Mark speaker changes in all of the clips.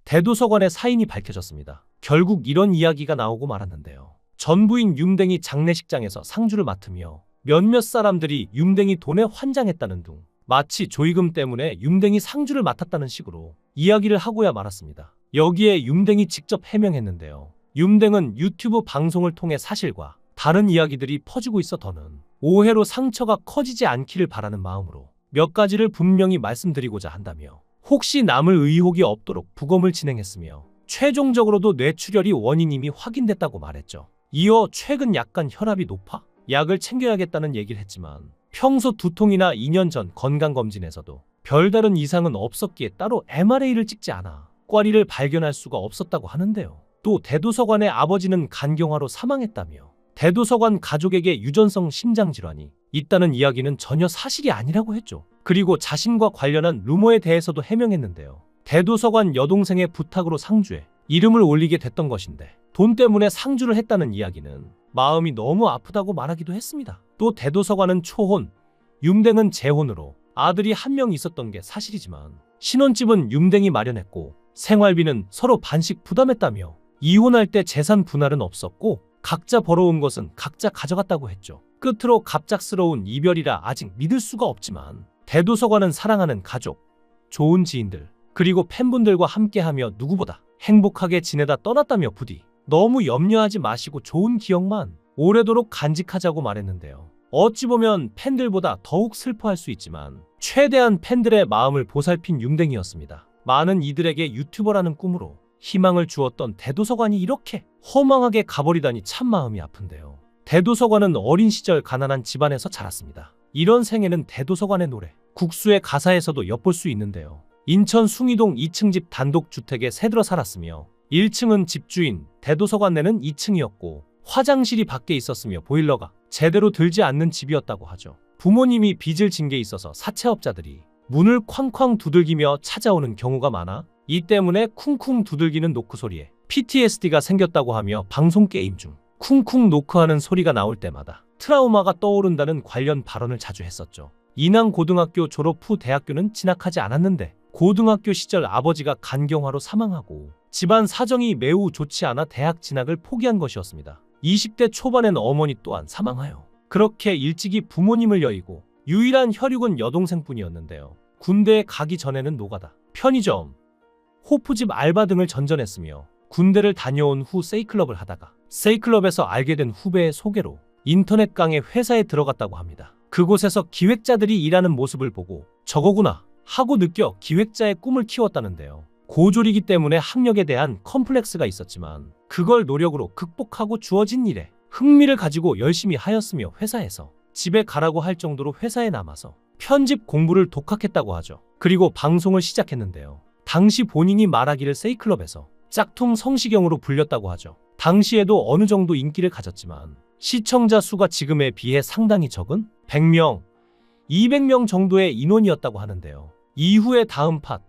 Speaker 1: 대도서관의 사인이 밝혀졌습니다. 결국 이런 이야기가 나오고 말았는데요. 전부인 윰댕이 장례식장에서 상주를 맡으며 몇몇 사람들이 윰댕이 돈에 환장했다는 둥, 마치 조의금 때문에 윰댕이 상주를 맡았다는 식으로 이야기를 하고야 말았습니다. 여기에 윰댕이 직접 해명했는데요. 윰댕은 유튜브 방송을 통해 사실과 다른 이야기들이 퍼지고 있어 더는 오해로 상처가 커지지 않기를 바라는 마음으로 몇 가지를 분명히 말씀드리고자 한다며 혹시 남을 의혹이 없도록 부검을 진행했으며 최종적으로도 뇌출혈이 원인임이 확인됐다고 말했죠. 이어 최근 약간 혈압이 높아 약을 챙겨야겠다는 얘기를 했지만 평소 두통이나 2년 전 건강검진에서도 별다른 이상은 없었기에 따로 MRA를 찍지 않아 꽈리를 발견할 수가 없었다고 하는데요. 또 대도서관의 아버지는 간경화로 사망했다며 대도서관 가족에게 유전성 심장질환이 있다는 이야기는 전혀 사실이 아니라고 했죠. 그리고 자신과 관련한 루머에 대해서도 해명했는데요. 대도서관 여동생의 부탁으로 상주에 이름을 올리게 됐던 것인데 돈 때문에 상주를 했다는 이야기는 마음이 너무 아프다고 말하기도 했습니다. 또 대도서관은 초혼, 윰댕은 재혼으로 아들이 한 명 있었던 게 사실이지만 신혼집은 윰댕이 마련했고 생활비는 서로 반씩 부담했다며 이혼할 때 재산 분할은 없었고 각자 벌어온 것은 각자 가져갔다고 했죠. 끝으로 갑작스러운 이별이라 아직 믿을 수가 없지만 대도서관은 사랑하는 가족, 좋은 지인들, 그리고 팬분들과 함께하며 누구보다 행복하게 지내다 떠났다며 부디 너무 염려하지 마시고 좋은 기억만 오래도록 간직하자고 말했는데요. 어찌 보면 팬들보다 더욱 슬퍼할 수 있지만 최대한 팬들의 마음을 보살핀 윰댕이었습니다. 많은 이들에게 유튜버라는 꿈으로 희망을 주었던 대도서관이 이렇게 허망하게 가버리다니 참 마음이 아픈데요. 대도서관은 어린 시절 가난한 집안에서 자랐습니다. 이런 생애는 대도서관의 노래 국수의 가사에서도 엿볼 수 있는데요. 인천 숭이동 2층 집 단독주택에 새들어 살았으며 1층은 집주인, 대도서관 내는 2층이었고 화장실이 밖에 있었으며 보일러가 제대로 들지 않는 집이었다고 하죠. 부모님이 빚을 진 게 있어서 사채업자들이 문을 쾅쾅 두들기며 찾아오는 경우가 많아 이 때문에 쿵쿵 두들기는 노크 소리에 PTSD가 생겼다고 하며 방송 게임 중 쿵쿵 노크하는 소리가 나올 때마다 트라우마가 떠오른다는 관련 발언을 자주 했었죠. 인왕 고등학교 졸업 후 대학교는 진학하지 않았는데 고등학교 시절 아버지가 간경화로 사망하고 집안 사정이 매우 좋지 않아 대학 진학을 포기한 것이었습니다. 20대 초반엔 어머니 또한 사망하여 그렇게 일찍이 부모님을 여의고 유일한 혈육은 여동생뿐이었는데요. 군대에 가기 전에는 노가다, 편의점, 호프집 알바 등을 전전했으며 군대를 다녀온 후 세이클럽을 하다가 세이클럽에서 알게 된 후배의 소개로 인터넷 강의 회사에 들어갔다고 합니다. 그곳에서 기획자들이 일하는 모습을 보고 저거구나 하고 느껴 기획자의 꿈을 키웠다는데요. 고졸이기 때문에 학력에 대한 컴플렉스가 있었지만 그걸 노력으로 극복하고 주어진 일에 흥미를 가지고 열심히 하였으며 회사에서 집에 가라고 할 정도로 회사에 남아서 편집 공부를 독학했다고 하죠. 그리고 방송을 시작했는데요. 당시 본인이 말하기를 세이클럽에서 짝퉁 성시경으로 불렸다고 하죠. 당시에도 어느 정도 인기를 가졌지만 시청자 수가 지금에 비해 상당히 적은 100명, 200명 정도의 인원이었다고 하는데요. 이후에 다음 팟,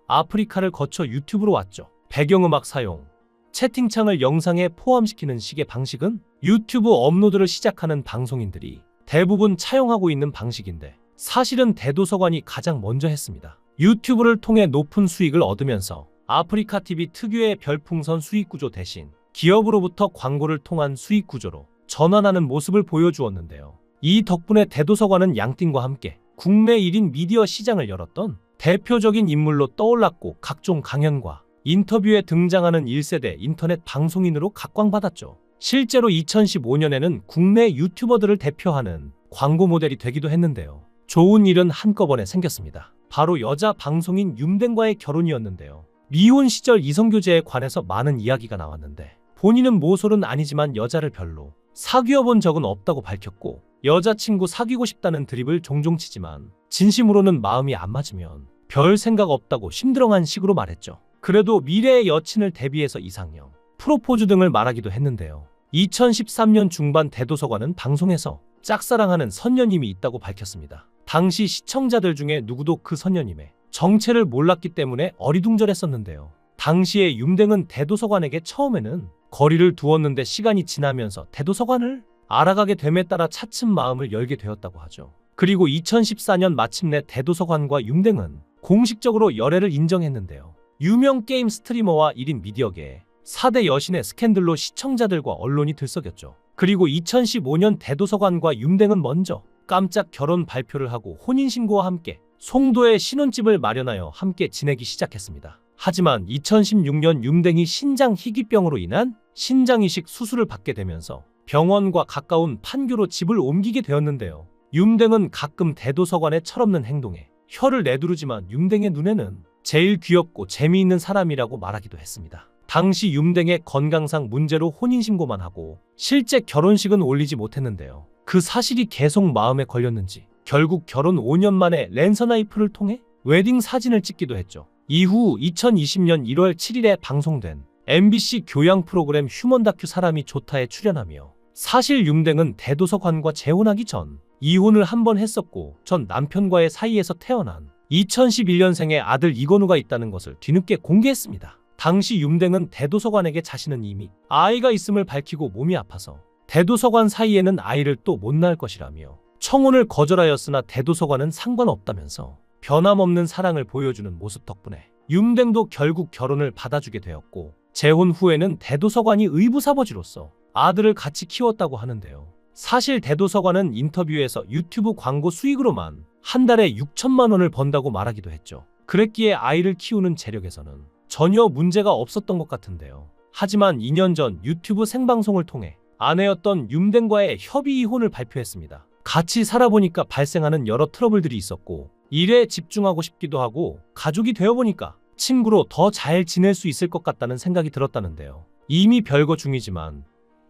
Speaker 1: 아프리카를 거쳐 유튜브로 왔죠. 배경음악 사용, 채팅창을 영상에 포함시키는 식의 방식은 유튜브 업로드를 시작하는 방송인들이 대부분 차용하고 있는 방식인데 사실은 대도서관이 가장 먼저 했습니다. 유튜브를 통해 높은 수익을 얻으면서 아프리카 TV 특유의 별풍선 수익 구조 대신 기업으로부터 광고를 통한 수익 구조로 전환하는 모습을 보여주었는데요. 이 덕분에 대도서관은 양띵과 함께 국내 1인 미디어 시장을 열었던 대표적인 인물로 떠올랐고 각종 강연과 인터뷰에 등장하는 1세대 인터넷 방송인으로 각광받았죠. 실제로 2015년에는 국내 유튜버들을 대표하는 광고 모델이 되기도 했는데요. 좋은 일은 한꺼번에 생겼습니다. 바로 여자 방송인 윰댕과의 결혼이었는데요. 미혼 시절 이성교제에 관해서 많은 이야기가 나왔는데 본인은 모솔은 아니지만 여자를 별로 사귀어 본 적은 없다고 밝혔고 여자친구 사귀고 싶다는 드립을 종종 치지만 진심으로는 마음이 안 맞으면 별 생각 없다고 심드렁한 식으로 말했죠. 그래도 미래의 여친을 대비해서 이상형, 프로포즈 등을 말하기도 했는데요. 2013년 중반 대도서관은 방송에서 짝사랑하는 선녀님이 있다고 밝혔습니다. 당시 시청자들 중에 누구도 그 선녀님의 정체를 몰랐기 때문에 어리둥절했었는데요. 당시에 윰댕은 대도서관에게 처음에는 거리를 두었는데 시간이 지나면서 대도서관을 알아가게 됨에 따라 차츰 마음을 열게 되었다고 하죠. 그리고 2014년 마침내 대도서관과 윰댕은 공식적으로 열애를 인정했는데요. 유명 게임 스트리머와 1인 미디어계에 4대 여신의 스캔들로 시청자들과 언론이 들썩였죠. 그리고 2015년 대도서관과 윤댕은 먼저 깜짝 결혼 발표를 하고 혼인신고와 함께 송도에 신혼집을 마련하여 함께 지내기 시작했습니다. 하지만 2016년 윤댕이 신장 희귀병으로 인한 신장이식 수술을 받게 되면서 병원과 가까운 판교로 집을 옮기게 되었는데요. 윤댕은 가끔 대도서관의 철없는 행동에 혀를 내두르지만 윤댕의 눈에는 제일 귀엽고 재미있는 사람이라고 말하기도 했습니다. 당시 윤댕의 건강상 문제로 혼인신고만 하고 실제 결혼식은 올리지 못했는데요. 그 사실이 계속 마음에 걸렸는지 결국 결혼 5년 만에 랜서나이프를 통해 웨딩 사진을 찍기도 했죠. 이후 2020년 1월 7일에 방송된 MBC 교양 프로그램 휴먼 다큐 사람이 좋다에 출연하며 사실 윤댕은 대도서관과 재혼하기 전 이혼을 한 번 했었고 전 남편과의 사이에서 태어난 2011년생의 아들 이건우가 있다는 것을 뒤늦게 공개했습니다. 당시 윤댕은 대도서관에게 자신은 이미 아이가 있음을 밝히고 몸이 아파서 대도서관 사이에는 아이를 또 못 낳을 것이라며 청혼을 거절하였으나 대도서관은 상관없다면서 변함없는 사랑을 보여주는 모습 덕분에 윤댕도 결국 결혼을 받아주게 되었고 재혼 후에는 대도서관이 의붓아버지로서 아들을 같이 키웠다고 하는데요. 사실 대도서관은 인터뷰에서 유튜브 광고 수익으로만 한 달에 6천만 원을 번다고 말하기도 했죠. 그랬기에 아이를 키우는 재력에서는 전혀 문제가 없었던 것 같은데요. 하지만 2년 전 유튜브 생방송을 통해 아내였던 윤댕과의 협의 이혼을 발표했습니다. 같이 살아보니까 발생하는 여러 트러블들이 있었고 일에 집중하고 싶기도 하고 가족이 되어보니까 친구로 더 잘 지낼 수 있을 것 같다는 생각이 들었다는데요. 이미 별거 중이지만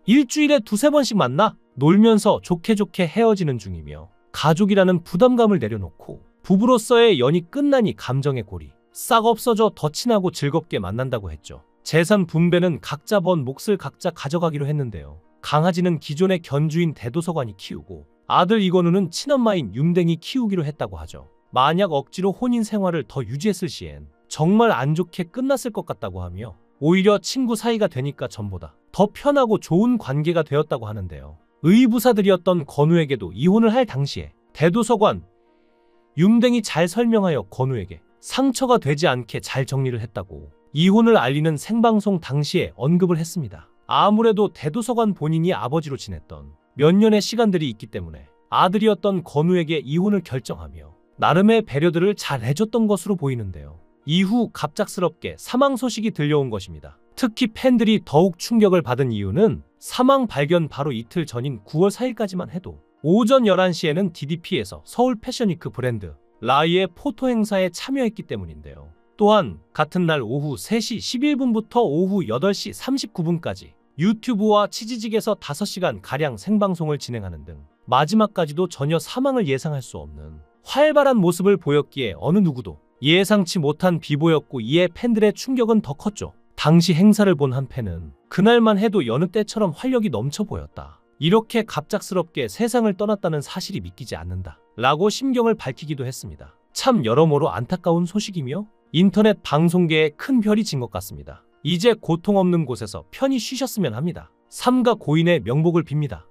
Speaker 1: 일주일에 2-3번씩 만나 놀면서 좋게 헤어지는 중이며 가족이라는 부담감을 내려놓고 부부로서의 연이 끝나니 감정의 골이 싹 없어져 더 친하고 즐겁게 만난다고 했죠. 재산 분배는 각자 번 몫을 각자 가져가기로 했는데요. 강아지는 기존의 견주인 대도서관이 키우고 아들 이건우는 친엄마인 윤댕이 키우기로 했다고 하죠. 만약 억지로 혼인 생활을 더 유지했을 시엔 정말 안 좋게 끝났을 것 같다고 하며 오히려 친구 사이가 되니까 전보다 더 편하고 좋은 관계가 되었다고 하는데요. 의부사들이었던 건우에게도 이혼을 할 당시에 대도서관 윤댕이 잘 설명하여 건우에게 상처가 되지 않게 잘 정리를 했다고 이혼을 알리는 생방송 당시에 언급을 했습니다. 아무래도 대도서관 본인이 아버지로 지냈던 몇 년의 시간들이 있기 때문에 아들이었던 건우에게 이혼을 결정하며 나름의 배려들을 잘 해줬던 것으로 보이는데요. 이후 갑작스럽게 사망 소식이 들려온 것입니다. 특히 팬들이 더욱 충격을 받은 이유는 사망 발견 바로 이틀 전인 9월 4일까지만 해도 오전 11시에는 DDP에서 서울 패션위크 브랜드 라이의 포토 행사에 참여했기 때문인데요. 또한 같은 날 오후 3시 11분부터 오후 8시 39분까지 유튜브와 치지직에서 5시간가량 생방송을 진행하는 등 마지막까지도 전혀 사망을 예상할 수 없는 활발한 모습을 보였기에 어느 누구도 예상치 못한 비보였고 이에 팬들의 충격은 더 컸죠. 당시 행사를 본 한 팬은 그날만 해도 여느 때처럼 활력이 넘쳐 보였다. 이렇게 갑작스럽게 세상을 떠났다는 사실이 믿기지 않는다. 라고 심경을 밝히기도 했습니다. 참 여러모로 안타까운 소식이며 인터넷 방송계에 큰 별이 진 것 같습니다. 이제 고통 없는 곳에서 편히 쉬셨으면 합니다. 삼가 고인의 명복을 빕니다.